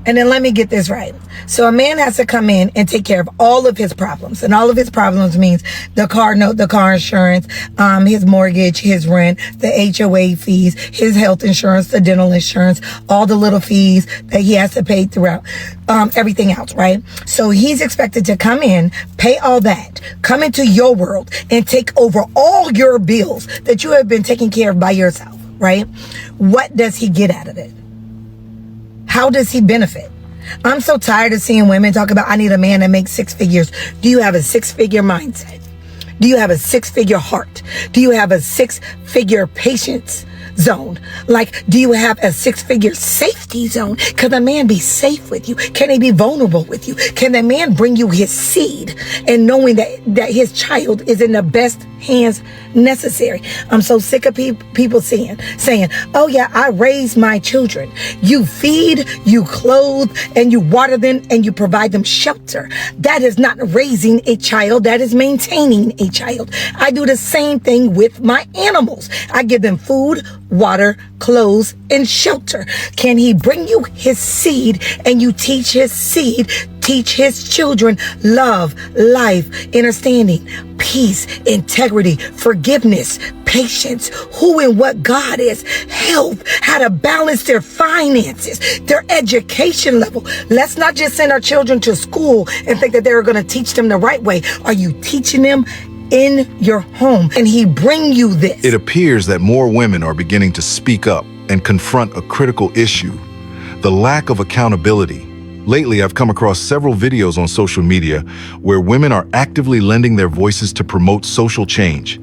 And then let me get this right. So a man has to come in and take care of all of his problems. And all of his problems means the car note, the car insurance, his mortgage, his rent, the HOA fees, his health insurance, the dental insurance, all the little fees that he has to pay throughout, everything else, right? So he's expected to come in, pay all that, come into your world and take over all your bills that you have been taking care of by yourself, right? What does he get out of it? How does he benefit? I'm so tired of seeing women talk about, I need a man that makes 6 figures. Do you have a 6-figure mindset? Do you have a 6-figure heart? Do you have a 6-figure patience zone? Like, do you have a 6-figure safety zone? Can the man be safe with you? Can he be vulnerable with you? Can the man bring you his seed and knowing that his child is in the best hands necessary? I'm so sick of people saying, oh yeah, I raise my children. You feed, you clothe, and you water them, and you provide them shelter. That is not raising a child. That is maintaining a child. I do the same thing with my animals. I give them food, water, clothes, and shelter. Can he bring you his seed and you teach his seed, teach his children love, life, understanding, peace, integrity, forgiveness, patience, who and what God is, health, how to balance their finances, their education level. Let's not just send our children to school and think that they're going to teach them the right way. Are you teaching them in your home? And he bring you this. It appears that more women are beginning to speak up and confront a critical issue: the lack of accountability. Lately, I've come across several videos on social media where women are actively lending their voices to promote social change.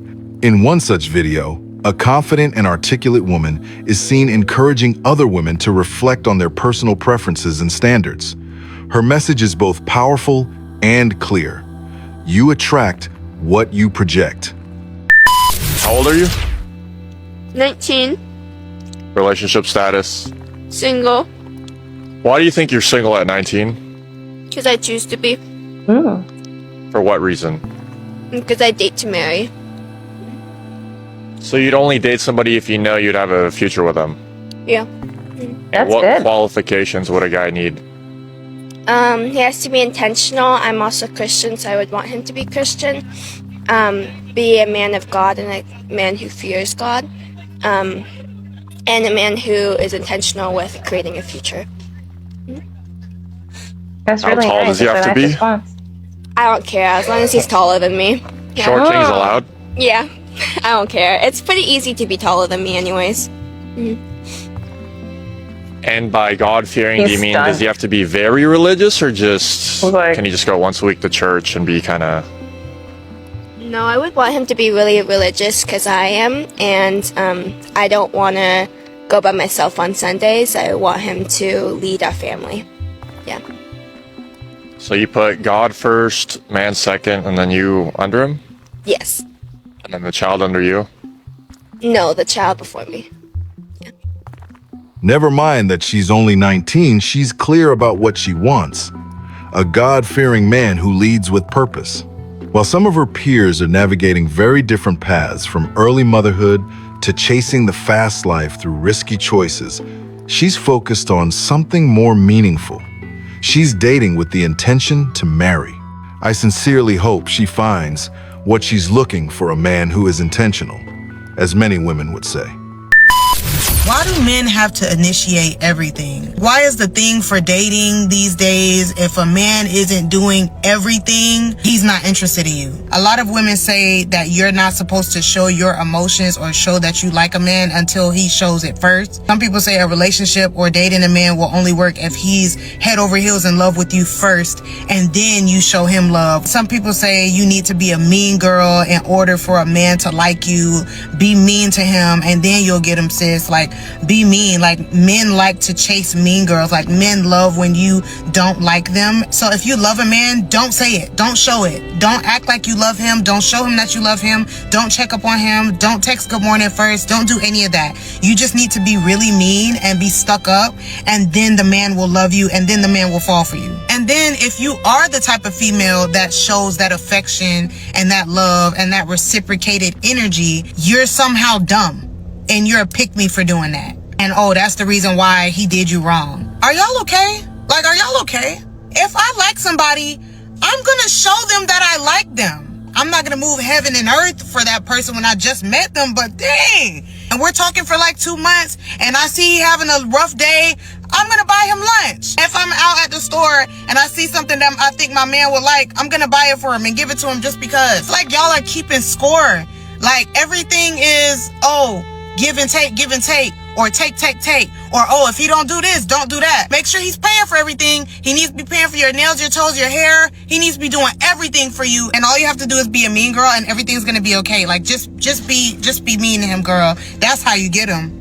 In one such video, a confident and articulate woman is seen encouraging other women to reflect on their personal preferences and standards. Her message is both powerful and clear. You attract what you project. How old are you? 19. Relationship status? Single. Why do you think you're single at 19? Because I choose to be. For what reason? Because I date to marry. So you'd only date somebody if you know you'd have a future with them? Yeah. That's what good. qualifications would a guy need? He has to be intentional. I'm also Christian, so I would want him to be Christian. Be a man of God and a man who fears God. And a man who is intentional with creating a future. That's How really tall nice. does he That's have a to nice be? response. I don't care, as long as he's taller than me. Yeah. Short kings allowed? Yeah, I don't care. It's pretty easy to be taller than me anyways. And by God-fearing, do you He's mean done. does he have to be very religious, or just Like- can he just go once a week to church and be kind of... No, I would want him to be really religious because I am, and I don't want to go by myself on Sundays. I want him to lead our family. Yeah. So you put God first, man second, and then you under him? Yes. And then the child under you? No, the child before me. Never mind that she's only 19, she's clear about what she wants: a God-fearing man who leads with purpose. While some of her peers are navigating very different paths, from early motherhood to chasing the fast life through risky choices, she's focused on something more meaningful. She's dating with the intention to marry. I sincerely hope she finds what she's looking for: a man who is intentional, as many women would say. Why do men have to initiate everything? Why is the thing for dating these days, if a man isn't doing everything, he's not interested in you? A lot of women say that you're not supposed to show your emotions or show that you like a man until he shows it first. Some people say a relationship or dating a man will only work if he's head over heels in love with you first, and then you show him love. Some people say you need to be a mean girl in order for a man to like you. Be mean to him and then you'll get him, sis. Like, be mean. Like, men like to chase mean girls. Like, men love when you don't like them. So if you love a man, don't say it. Don't show it. Don't act like you love him. Don't show him that you love him. Don't check up on him. Don't text good morning first. Don't do any of that. You just need to be really mean and be stuck up, and then the man will love you, and then the man will fall for you. And then if you are the type of female that shows that affection and that love and that reciprocated energy, you're somehow dumb. And you're a pick-me for doing that. And oh, that's the reason why he did you wrong. Are y'all okay? Like, are y'all okay? If I like somebody, I'm gonna show them that I like them. I'm not gonna move heaven and earth for that person when I just met them, but dang. And we're talking for like 2 months and I see he having a rough day, I'm gonna buy him lunch. If I'm out at the store and I see something that I think my man would like, I'm gonna buy it for him and give it to him just because. Like, y'all are keeping score. Like, everything is, oh, give and take, or take, or, oh, if he don't do this, don't do that. Make sure he's paying for everything. He needs to be paying for your nails, your toes, your hair. He needs to be doing everything for you, and all you have to do is be a mean girl, and everything's gonna be okay. Like, just be mean to him, girl. That's how you get him.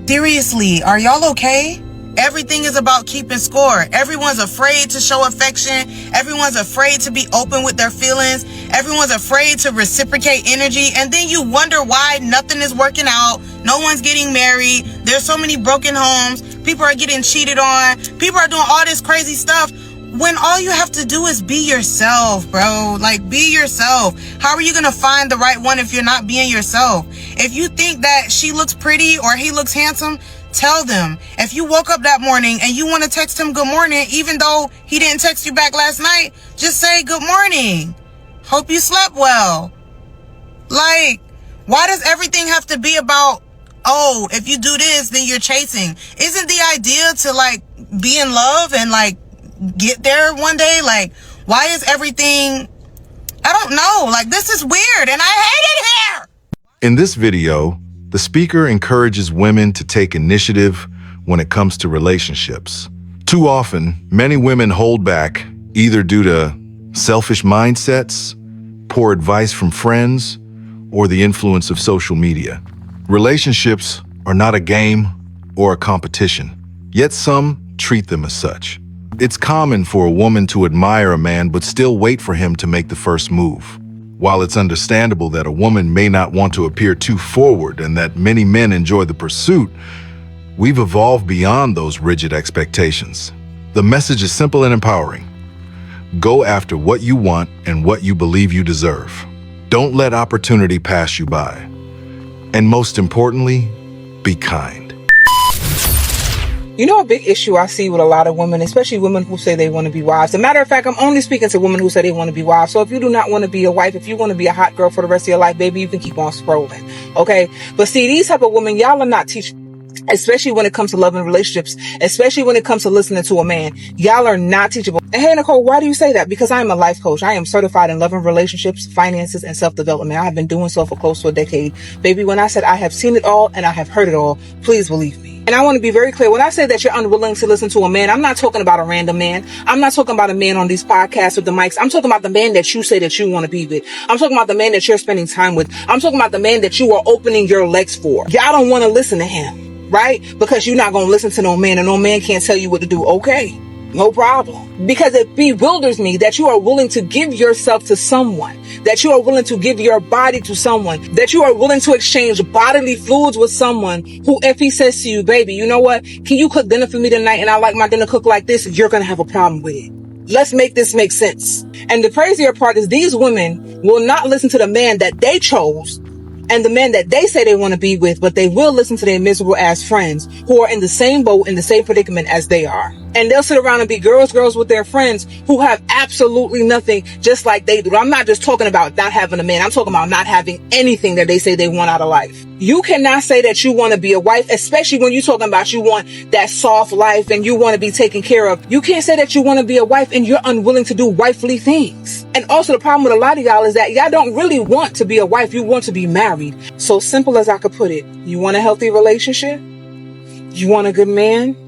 Seriously, are y'all okay? Everything is about keeping score. Everyone's afraid to show affection. Everyone's afraid to be open with their feelings. Everyone's afraid to reciprocate energy. And then you wonder why nothing is working out. No one's getting married. There's so many broken homes. People are getting cheated on. People are doing all this crazy stuff when all you have to do is be yourself, bro. Like, be yourself. How are you gonna find the right one if you're not being yourself? If you think that she looks pretty or he looks handsome, tell them. If you woke up that morning and you want to text him good morning, even though he didn't text you back last night, just say good morning. Hope you slept well. Like, why does everything have to be about, oh, if you do this, then you're chasing? Isn't the idea to, like, be in love and, like, get there one day? Like, why is everything, I don't know. Like, this is weird and I hate it here. In this video, the speaker encourages women to take initiative when it comes to relationships. Too often, many women hold back either due to selfish mindsets, poor advice from friends, or the influence of social media. Relationships are not a game or a competition, yet some treat them as such. It's common for a woman to admire a man but still wait for him to make the first move. While it's understandable that a woman may not want to appear too forward and that many men enjoy the pursuit, we've evolved beyond those rigid expectations. The message is simple and empowering. Go after what you want and what you believe you deserve. Don't let opportunity pass you by. And most importantly, be kind. You know, a big issue I see with a lot of women, especially women who say they want to be wives. As a matter of fact, I'm only speaking to women who say they want to be wives. So if you do not want to be a wife, if you want to be a hot girl for the rest of your life, baby, you can keep on scrolling. Okay? But see, these type of women, y'all are not teaching, especially when it comes to love and relationships, especially when it comes to listening to a man. Y'all are not teachable. And hey, Nicole, why do you say that? Because I am a life coach. I am certified in love and relationships, finances, and self-development. I have been doing so for close to a decade. Baby, when I said I have seen it all and I have heard it all, please believe me. And I want to be very clear. When I say that you're unwilling to listen to a man, I'm not talking about a random man. I'm not talking about a man on these podcasts with the mics. I'm talking about the man that you say that you want to be with. I'm talking about the man that you're spending time with. I'm talking about the man that you are opening your legs for. Y'all don't want to listen to him, right? Because you're not going to listen to no man, and no man can't tell you what to do. Okay, no problem. Because it bewilders me that you are willing to give yourself to someone, that you are willing to give your body to someone, that you are willing to exchange bodily fluids with someone who, if he says to you, baby, you know what? Can you cook dinner for me tonight? And I like my dinner cooked like this. You're going to have a problem with it. Let's make this make sense. And the crazier part is these women will not listen to the man that they chose and the men that they say they want to be with, but they will listen to their miserable ass friends who are in the same boat, in the same predicament as they are. And they'll sit around and be girls with their friends who have absolutely nothing just like they do. I'm not just talking about not having a man. I'm talking about not having anything that they say they want out of life. You cannot say that you want to be a wife, especially when you're talking about you want that soft life and you want to be taken care of. You can't say that you want to be a wife and you're unwilling to do wifely things. And also the problem with a lot of y'all is that y'all don't really want to be a wife. You want to be married. So simple as I could put it. You want a healthy relationship? You want a good man?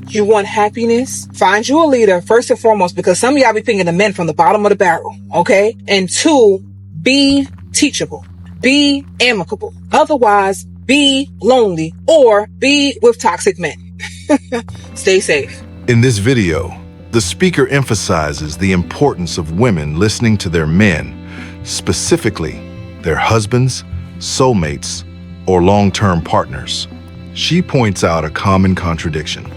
You want happiness? Find you a leader, first and foremost, because some of y'all be picking the men from the bottom of the barrel, okay? And 2, be teachable. Be amicable. Otherwise, be lonely or be with toxic men. Stay safe. In this video, the speaker emphasizes the importance of women listening to their men, specifically their husbands, soulmates, or long-term partners. She points out a common contradiction.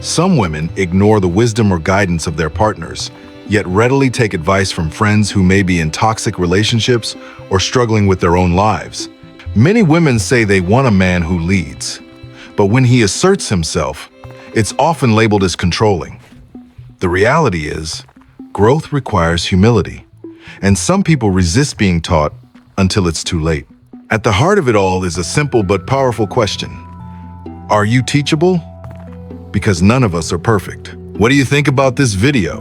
Some women ignore the wisdom or guidance of their partners, yet readily take advice from friends who may be in toxic relationships or struggling with their own lives. Many women say they want a man who leads, but when he asserts himself, it's often labeled as controlling. The reality is, growth requires humility, and some people resist being taught until it's too late. At the heart of it all is a simple but powerful question. Are you teachable? Because none of us are perfect. What do you think about this video?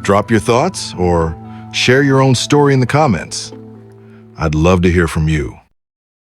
Drop your thoughts or share your own story in the comments. I'd love to hear from you.